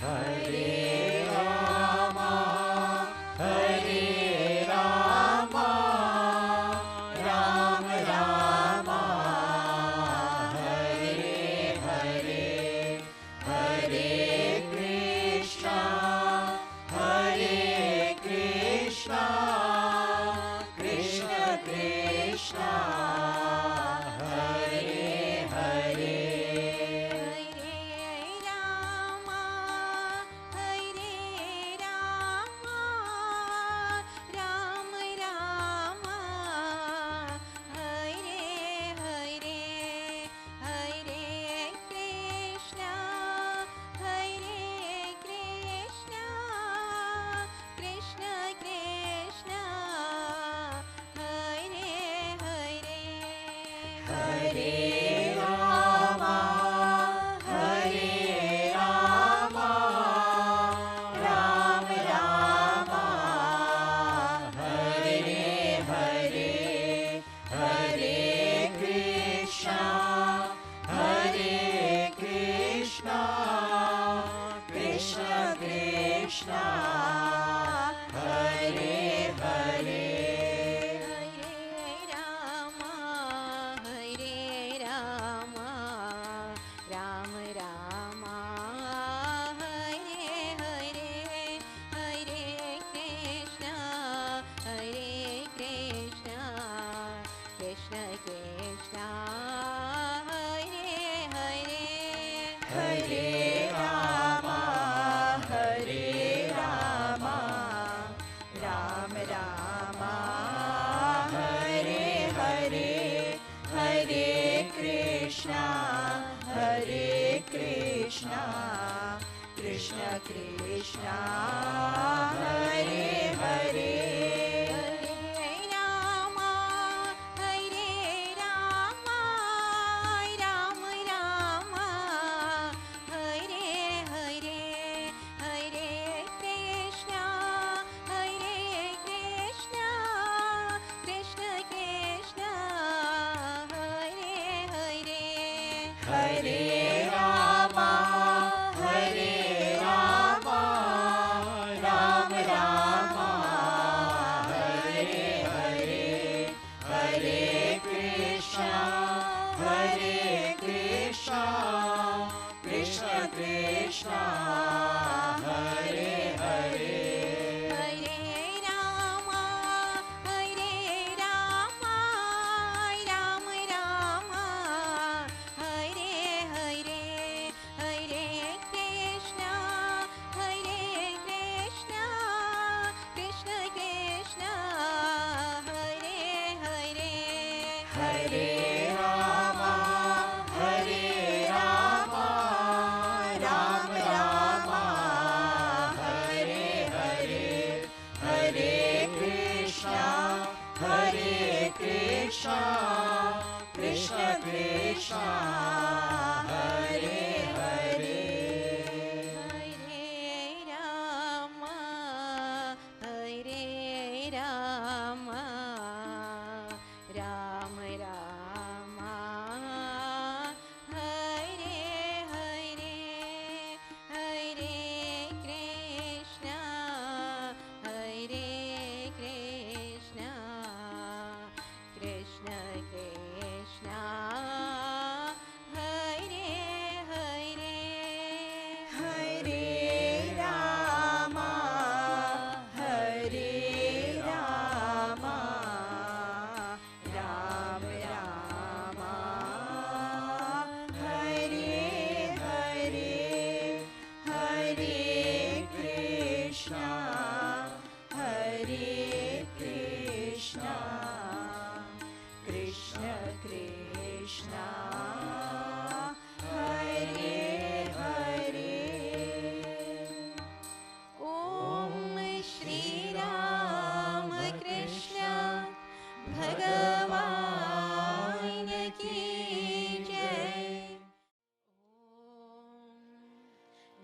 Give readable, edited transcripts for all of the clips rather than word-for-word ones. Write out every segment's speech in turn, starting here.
Hare Rama, Hare Rama, Rama Rama, Hare Hare, Hare Krishna, Hare Krishna, Krishna Krishna, Hare Hare.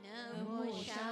Namo Sarada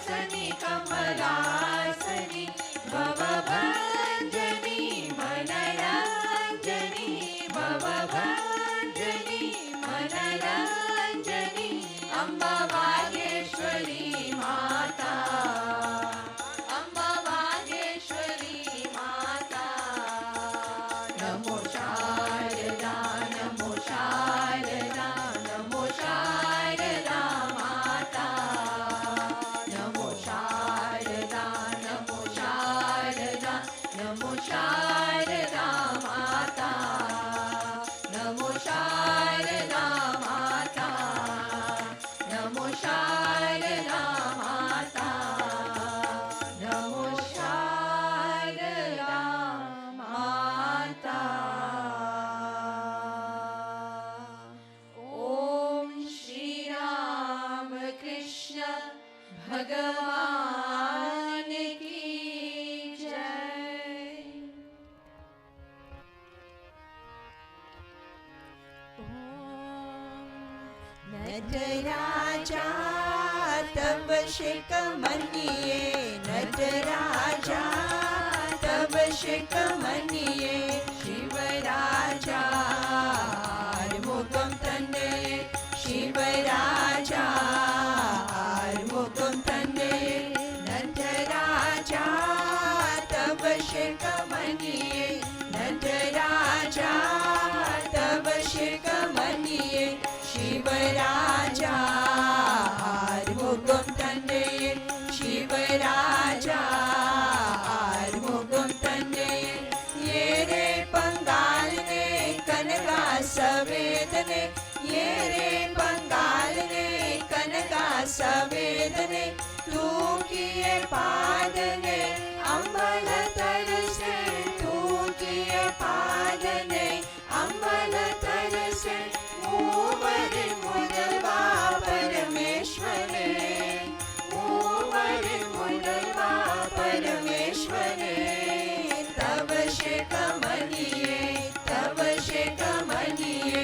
वासनी कमलासनी भवभञ्जनी मनरञ्जनी भवभञ्जनी मनरञ्जनी अम्बा वागेश्वरी माता अम्बा वागेश्वरी माता नमो शारदा नमो शारदा नमो शारदा माता नमो शारदा नमो शारदा नमो शारदा माता नमो शारदा माता नमो शारदा माता नमो शारदा माता ओम श्री राम कृष्ण भगवान की जय। नटराजा तब शेक मनिए नटराजा तब शेक मनिए शिवराजा मुगम तन्ने शिवराजा मुगम तन्ने नटराजा तब शेक मनिए नटराजा तब शेक मनिए शिवराजा मुगम तन्ने शिवराजा मुगम तन्ने ये रे पंगाल ने कनका सवेद ने ये रे पंगाल ने कनका सवेद ने तू किए पाद ने अम्बल तरसे तू किए पाद ने अम्बल तरसे मूवर मुदलवा परमेश्वरे मूवर मुदलवा परमेश्वरे तब शेक मनिए तब शेक मनिए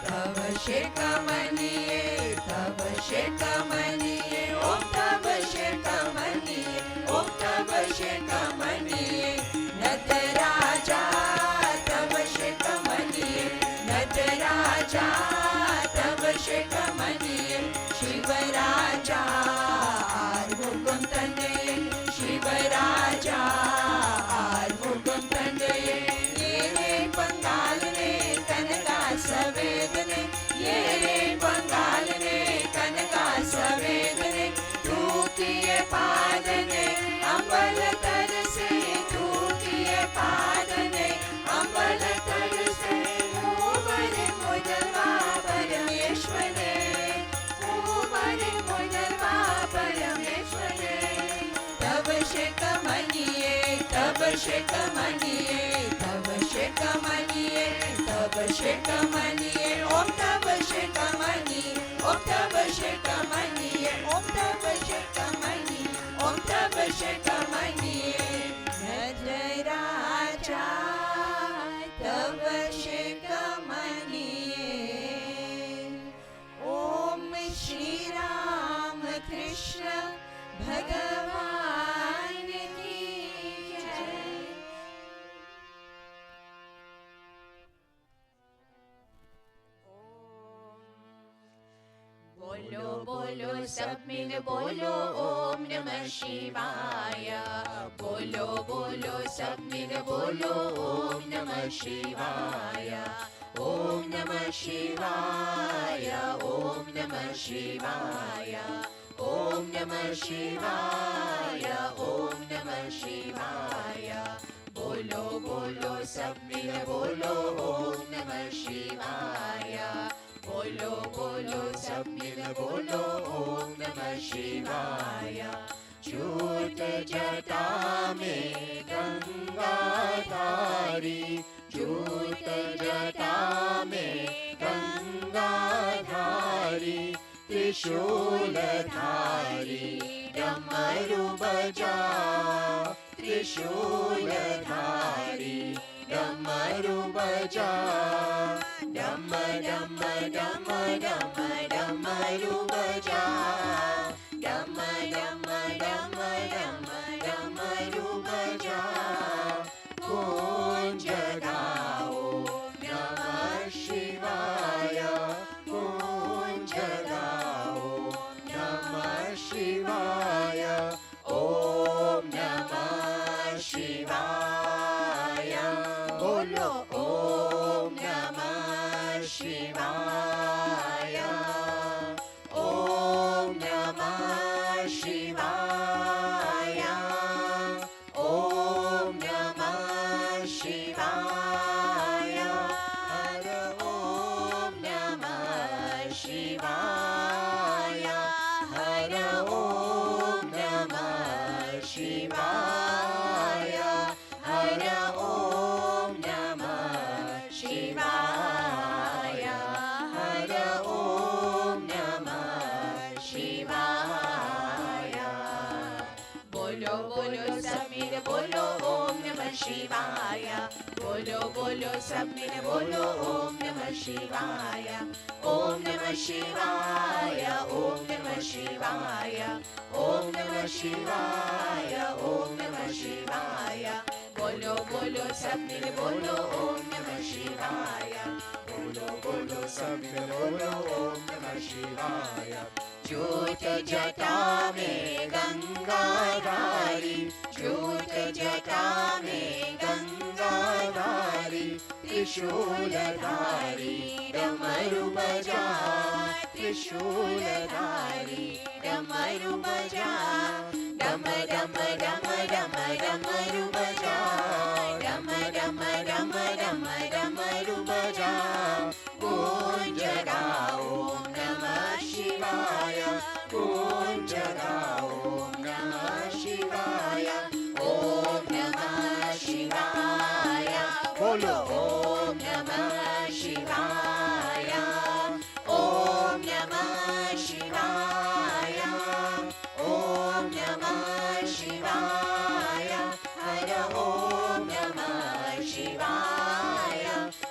तब शेक मनिए तब शेक मनिए ओम तब शेक मनिए ओम तब शेक मनिए नटराजा तब शेक मनिए नटराजा तब शेक मनिए शिवराजा मुगम तन्ने शिवराजा मुगम तन्ने ये रे पंगाल ने कनका सवेद ने ये रे पंगाल ने कनका सवेद ने तू किए पाद ने अम्बल तरसे तू किए पाद ने अम्बल तरसे मूवर मुदलवा परमेश्वरे मूवर मुदलवा परमेश्वरे तब शेक मनिए तब शेक मनिए तब शेक मनिए तब शेक मनिए ओम तब शेक मनिए ओम तब शेक मनिए ओम तब शेक मनिए ओम तब शेक मनिए नटराजा तब शेक मनिए ओम श्री राम कृष्ण भगवान की जय। बोलो बोलो सब मिल बोलो ओम नमः शिवाय बोलो बोलो सब मिल बोलो ओम नमः शिवाय ओम नमः शिवाय ओम नमः शिवाय ओम नमः शिवाय ओम नमः शिवाय बोलो बोलो सब मिल बोलो ओम नमः शिवाय बोलो बोलो सब मिल बोलो ओम नमः शिवाय झूठ जटा में गंगाधारी झूठ जटा में गंगाधारी त्रिशूलधारी डमरू बजा त्रिशूलधारी डमरू बजा डम डम डम डम डमरू बजा डम डम डम जगाओ नमः शिवाय ओम नमः शिवाय बोलो ओम नमः शिवाय ओम नमः शिवाय ओम नमः शिवाय हर ओम नमः शिवाय हर ओम नमः शिवाय हर ओम नमः शिवाय हर ओम नमः शिवाय बोलो बोलो सब मिल बोलो ओम नमः शिवाय बोलो बोलो सब मिल बोलो ओम नमः शिवाय ओम नमः शिवाय ओम नमः शिवाय ओम नमः शिवाय ओम नमः शिवाय बोलो बोलो सब मिल बोलो ओम नमः शिवाय बोलो बोलो सब मिल बोलो ओम नमः शिवाय झूठ जटा में गंगाधारी झूठ जटा में गंगाधारी त्रिशूलधारी डमरू बजा त्रिशूलधारी डमरू बजा डम डम डम डम डमरू बजा डम डम डम डम डमरू बजा गूंज गाओ ओम नमः शिवाय गूंज गाओ ओम नमः शिवाय ओम नमः शिवाय बोलो ओम नमः शिवाय ओम नमः शिवाय ओम नमः शिवाय हर ओम नमः शिवाय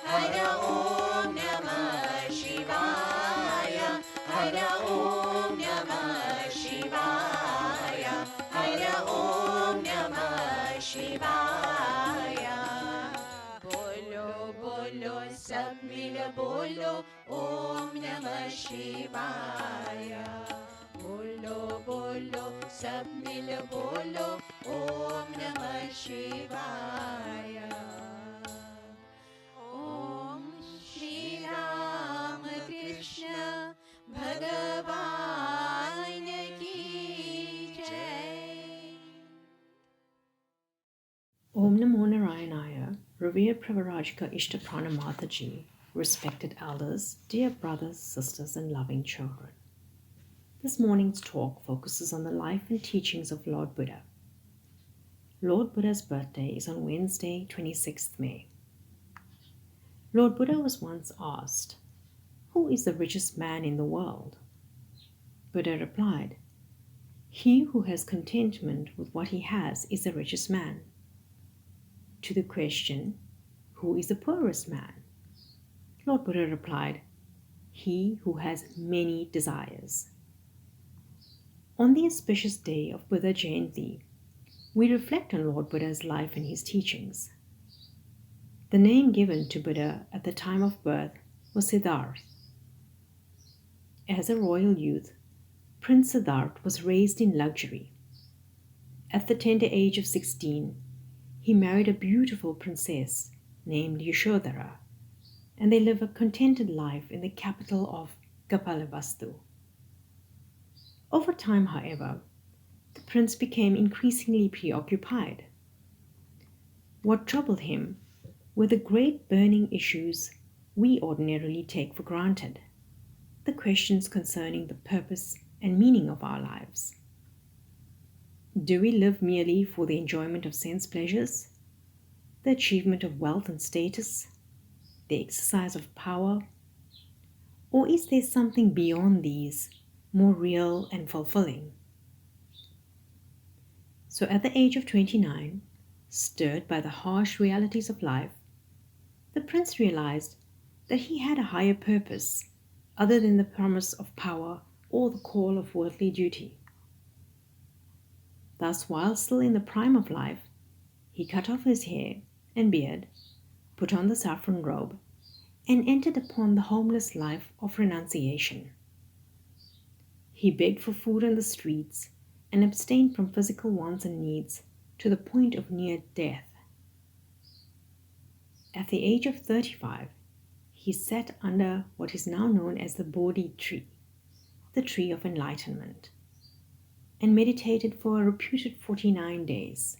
हर ओम नमः शिवाय हर ओम नमः शिवाय हर ओम नमः शिवाय बोलो बोलो सब मिल बोलो ओम नमः शिवाय बोलो बोलो सब मिल बोलो ओम नमः शिवाय ओम श्री राम कृष्ण भगवान की जय। Om Namo Narayanaya, revered Pravarajika Ishta Pranam Mataji, respected elders, dear brothers, sisters, and loving children. This morning's talk focuses on the life and teachings of Lord Buddha. Lord Buddha's birthday is on Wednesday, 26th May. Lord Buddha was once asked, "Who is the richest man in the world?" Buddha replied, "He who has contentment with what he has is the richest man." To the question, "Who is the poorest man?" Lord Buddha replied, "He who has many desires." On the auspicious day of Buddha Jayanti, we reflect on Lord Buddha's life and his teachings. The name given to Buddha at the time of birth was Siddhartha. As a royal youth, Prince Siddhartha was raised in luxury. At the tender age of 16, he married a beautiful princess named Yashodhara, and they live a contented life in the capital of Kapilavastu. Over time, however, the prince became increasingly preoccupied. What troubled him were the great burning issues we ordinarily take for granted, the questions concerning the purpose and meaning of our lives. Do we live merely for the enjoyment of sense pleasures, the achievement of wealth and status, the exercise of power, or is there something beyond these, more real and fulfilling? So at the age of 29, stirred by the harsh realities of life, the prince realized that he had a higher purpose other than the promise of power or the call of worldly duty. Thus, while still in the prime of life, he cut off his hair and beard, put on the saffron robe, and entered upon the homeless life of renunciation. He begged for food on the streets and abstained from physical wants and needs to the point of near death. At the age of 35, he sat under what is now known as the Bodhi tree, the tree of enlightenment, and meditated for a reputed 49 days.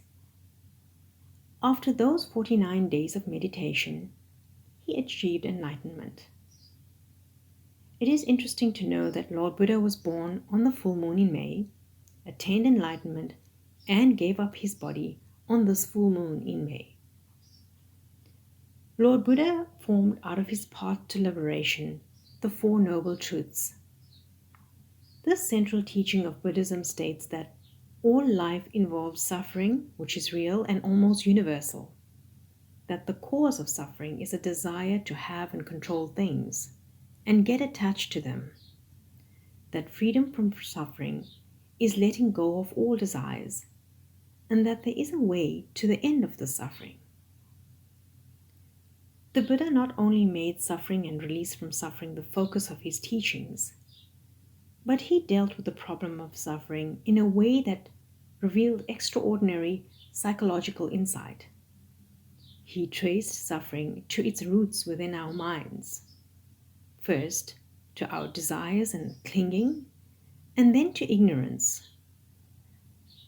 After those 49 days of meditation, he achieved enlightenment. It is interesting to know that Lord Buddha was born on the full moon in May, attained enlightenment, and gave up his body on this full moon in May. Lord Buddha formed out of his path to liberation the Four Noble Truths. This central teaching of Buddhism states that all life involves suffering, which is real and almost universal, that the cause of suffering is a desire to have and control things and get attached to them, that freedom from suffering is letting go of all desires, and that there is a way to the end of the suffering. The Buddha not only made suffering and release from suffering the focus of his teachings, but he dealt with the problem of suffering in a way that revealed extraordinary psychological insight. He traced suffering to its roots within our minds. First, to our desires and clinging, and then to ignorance.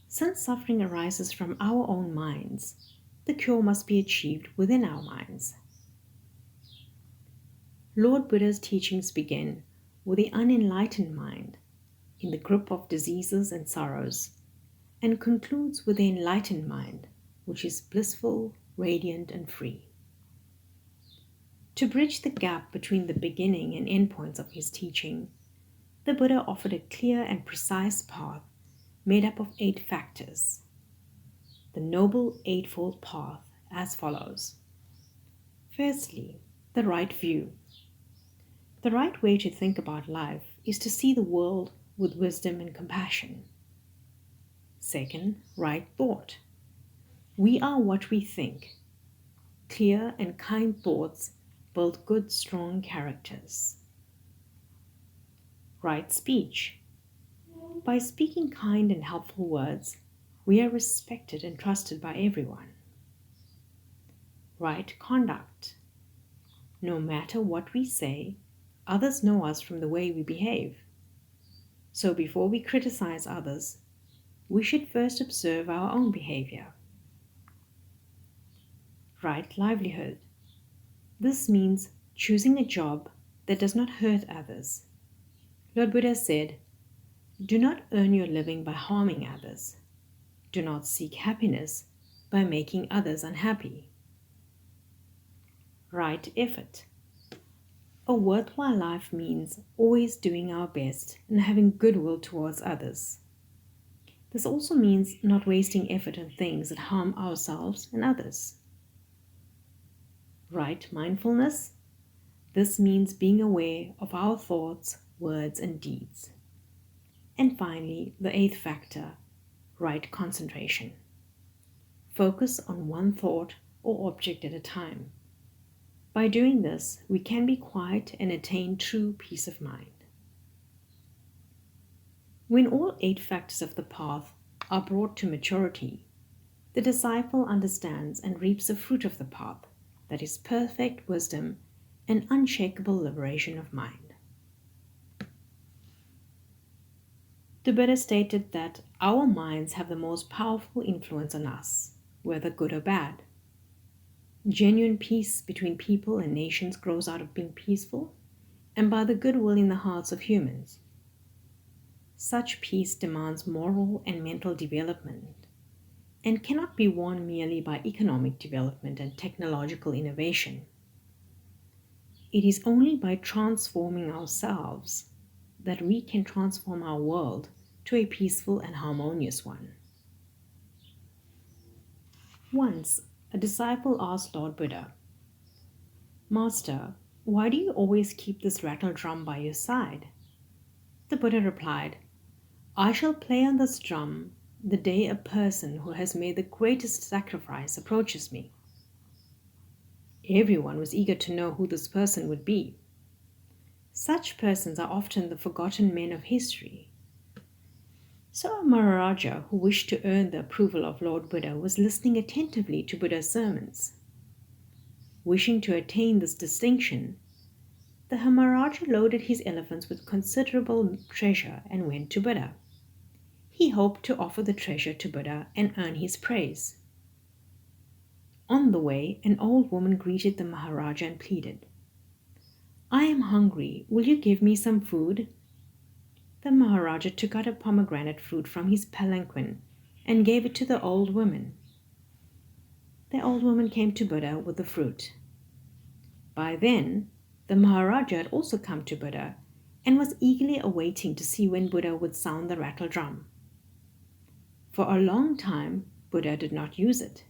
Since suffering arises from our own minds, the cure must be achieved within our minds. Lord Buddha's teachings begin with the unenlightened mind in the grip of diseases and sorrows, and concludes with the enlightened mind, which is blissful, radiant, and free. To bridge the gap between the beginning and end points of his teaching, the Buddha offered a clear and precise path made up of 8 factors. The Noble Eightfold Path as follows. Firstly, the right view. The right way to think about life is to see the world with wisdom and compassion. Second, right thought. We are what we think. Clear and kind thoughts build good, strong characters. Right speech. By speaking kind and helpful words, we are respected and trusted by everyone. Right conduct. No matter what we say, others know us from the way we behave. So before we criticize others, we should first observe our own behavior. Right livelihood. This means choosing a job that does not hurt others. Lord Buddha said, "Do not earn your living by harming others. Do not seek happiness by making others unhappy." Right effort. A worthwhile life means always doing our best and having goodwill towards others. This also means not wasting effort on things that harm ourselves and others. Right mindfulness. This means being aware of our thoughts, words, and deeds. And finally, the 8th factor, right concentration. Focus on one thought or object at a time. By doing this, we can be quiet and attain true peace of mind. When all 8 factors of the path are brought to maturity, the disciple understands and reaps the fruit of the path, that is perfect wisdom and unshakable liberation of mind. The Buddha stated that our minds have the most powerful influence on us, whether good or bad. Genuine peace between people and nations grows out of being peaceful and by the goodwill in the hearts of humans. Such peace demands moral and mental development and cannot be won merely by economic development and technological innovation. It is only by transforming ourselves that we can transform our world to a peaceful and harmonious one. Once, a disciple asked Lord Buddha, "Master, why do you always keep this rattle drum by your side?" The Buddha replied, "I shall play on this drum the day a person who has made the greatest sacrifice approaches me." Everyone was eager to know who this person would be. Such persons are often the forgotten men of history, So a Maharaja who wished to earn the approval of Lord Buddha was listening attentively to Buddha's sermons. Wishing to attain this distinction, the Maharaja loaded his elephants with considerable treasure and went to Buddha. He hoped to offer the treasure to Buddha and earn his praise. On the way, an old woman greeted the Maharaja and pleaded, "I am hungry. Will you give me some food?" The Maharaja took out a pomegranate fruit from his palanquin and gave it to the old woman. The old woman came to Buddha with the fruit. By then, the Maharaja had also come to Buddha and was eagerly awaiting to see when Buddha would sound the rattle drum. For a long time, Buddha did not use it.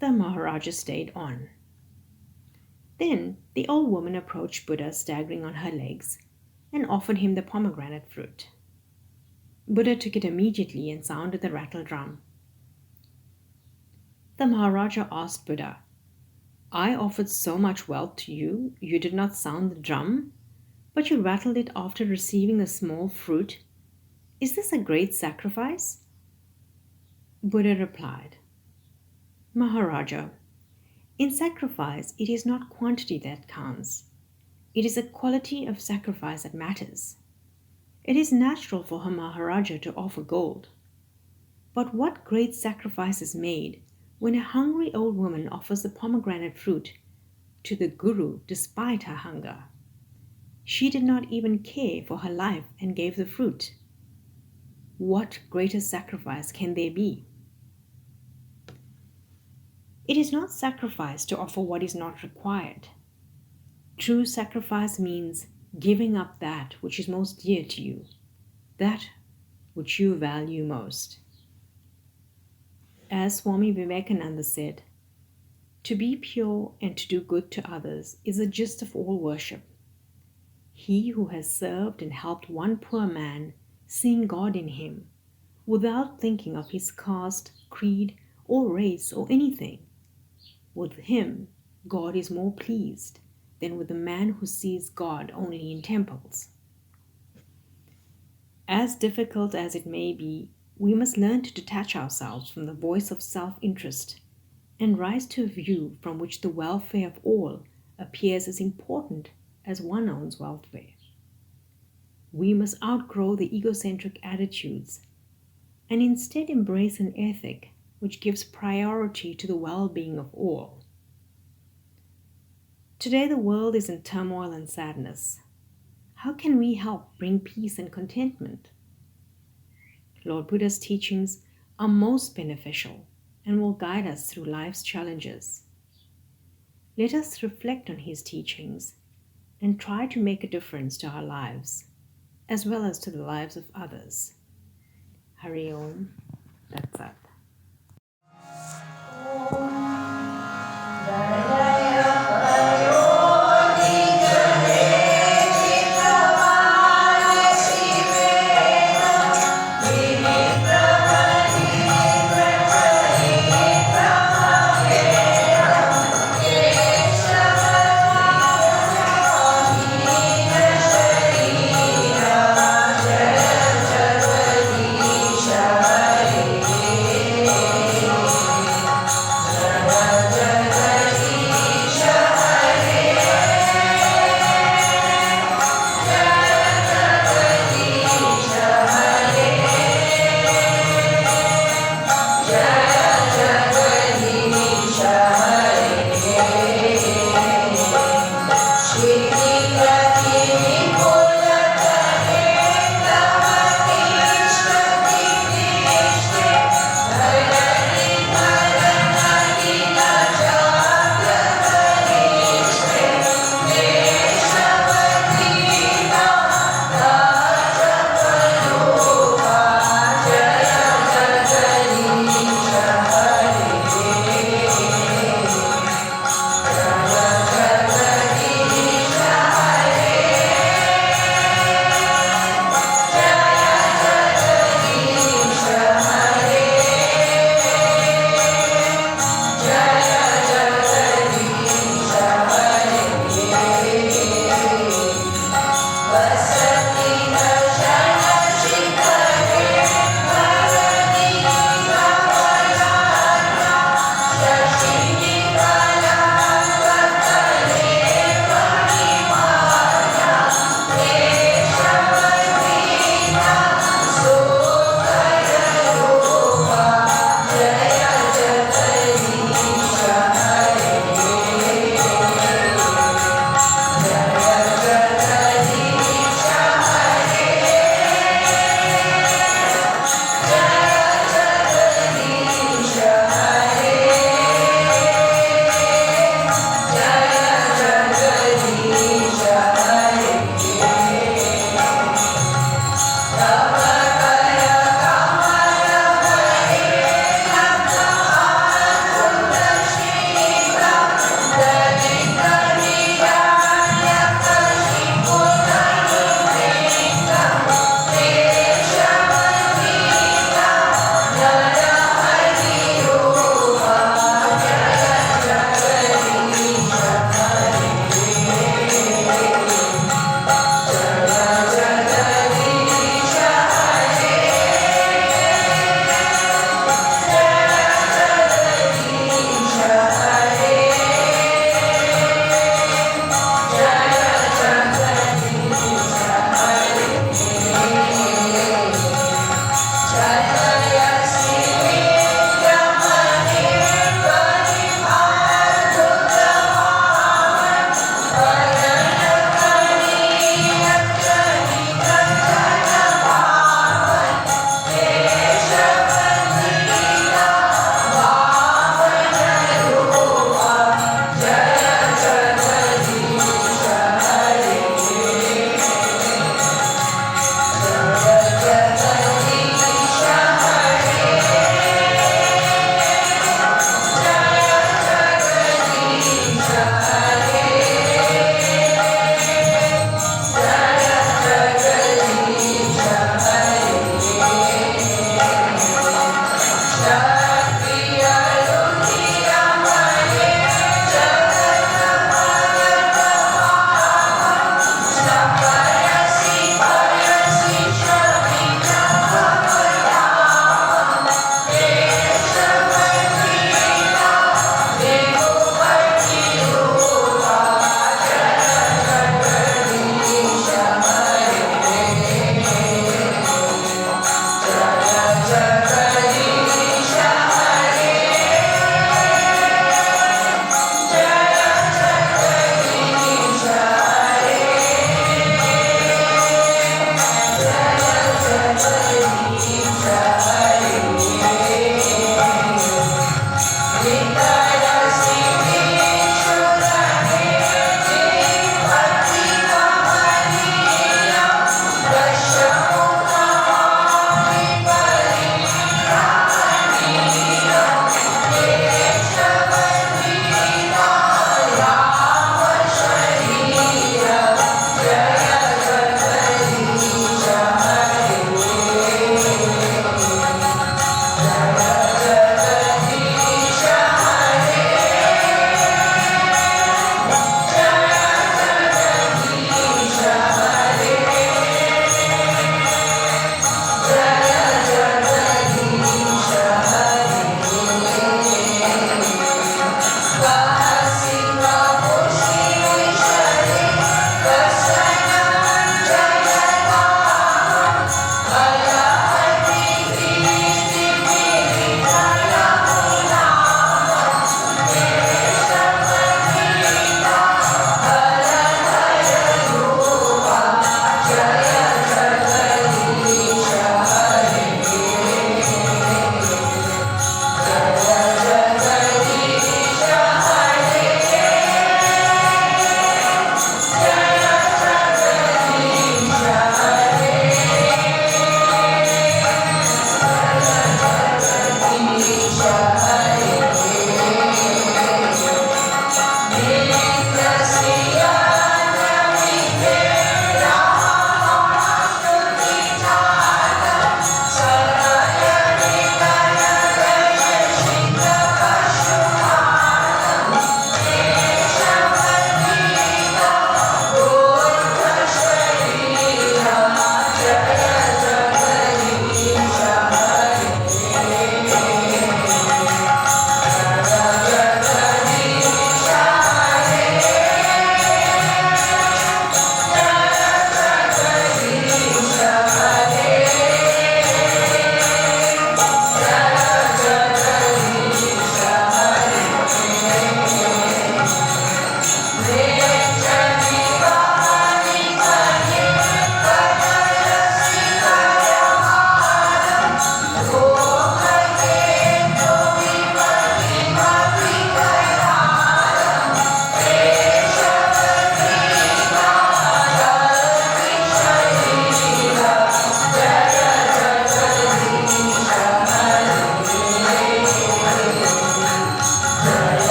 The Maharaja stayed on. Then the old woman approached Buddha staggering on her legs and offered him the pomegranate fruit. Buddha took it immediately and sounded the rattle drum. The Maharaja asked Buddha, "I offered so much wealth to you, you did not sound the drum, but you rattled it after receiving the small fruit. Is this a great sacrifice?" Buddha replied, "Maharaja, in sacrifice it is not quantity that counts. It is the quality of sacrifice that matters. It is natural for a Maharaja to offer gold. But what great sacrifice is made when a hungry old woman offers the pomegranate fruit to the Guru despite her hunger? She did not even care for her life and gave the fruit. What greater sacrifice can there be? It is not sacrifice to offer what is not required. True sacrifice means giving up that which is most dear to you, that which you value most. As Swami Vivekananda said, to be pure and to do good to others is the gist of all worship. He who has served and helped one poor man, seeing God in him, without thinking of his caste, creed, or race or anything, with him God is more pleased than with the man who sees God only in temples. As difficult as it may be, we must learn to detach ourselves from the voice of self-interest and rise to a view from which the welfare of all appears as important as one own's welfare. We must outgrow the egocentric attitudes and instead embrace an ethic which gives priority to the well-being of all. Today the world is in turmoil and sadness. How can we help bring peace and contentment? Lord Buddha's teachings are most beneficial and will guide us through life's challenges. Let us reflect on his teachings and try to make a difference to our lives, as well as to the lives of others. Hari Om, Tat Sat.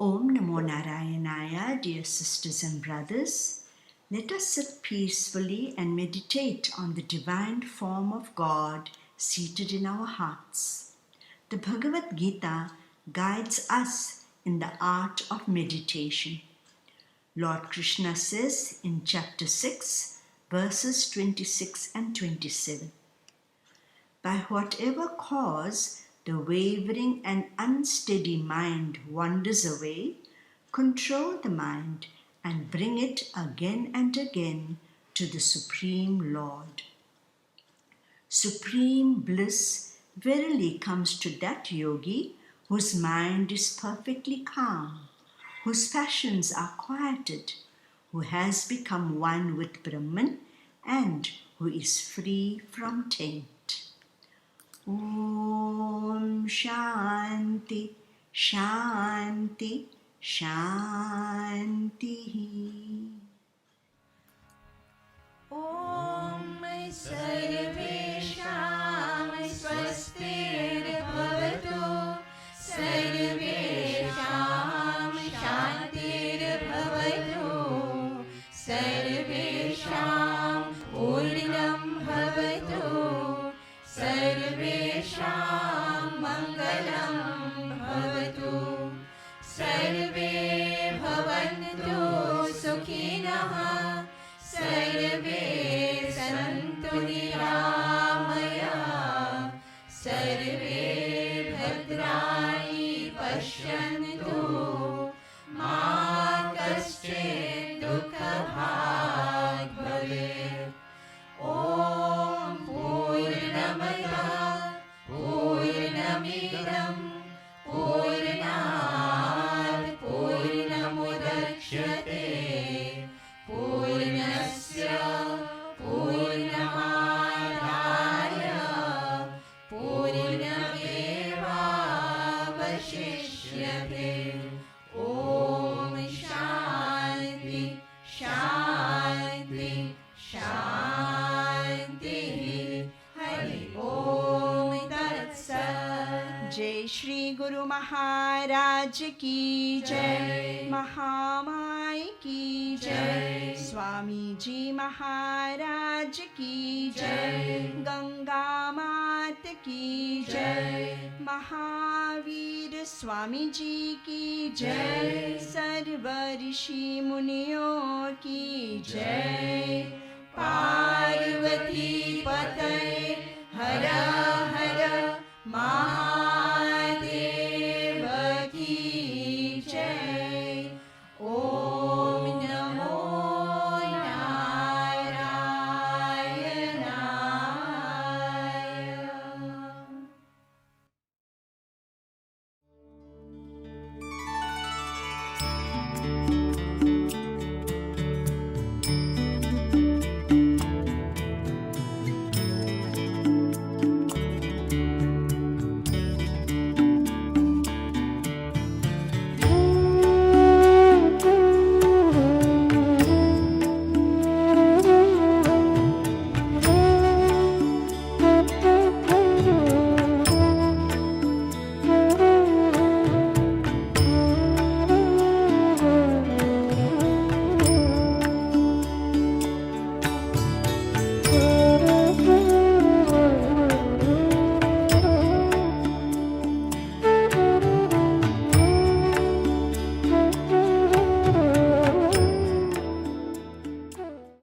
Om Namo Narayanaya, dear sisters and brothers. Let us sit peacefully and meditate on the divine form of God seated in our hearts. The Bhagavad Gita guides us in the art of meditation. Lord Krishna says in chapter 6, verses 26 and 27, by whatever cause the wavering and unsteady mind wanders away, control the mind and bring it again and again to the Supreme Lord. Supreme bliss verily comes to that yogi whose mind is perfectly calm, whose passions are quieted, who has become one with Brahman and who is free from taint. Om Shanti, Shanti, Shanti. Om Sarvesham Swastirabhavatu Sarvesham Shantirabhavatu Sarvesham Purnam Bhavatu Sarvesham Mangalam Bhavatu Sarve Bhavantu Sukhinah Sarve Santu Niramaya Sarve Bhadrani Pashyantu Ma Kaschid Dukha Bhag Bhavet. Om Purnamada Purnamidam Purnat Purnamudachyate Purnasya Purnamadaya Purnamevavashishyate. Om Shanti Shanti Shanti. Hari Om Tat Sat. Jai Shri Guru Maharaj ki Jai, Mahamai ki Jai, Swami Ji Maharaj ki Jai, Ganga Mat ki Jai, Mahavir Swami Ji ki Jai, Sarva Rishi Muniyo ki Jai, Parvati Patay Hara Hara Maha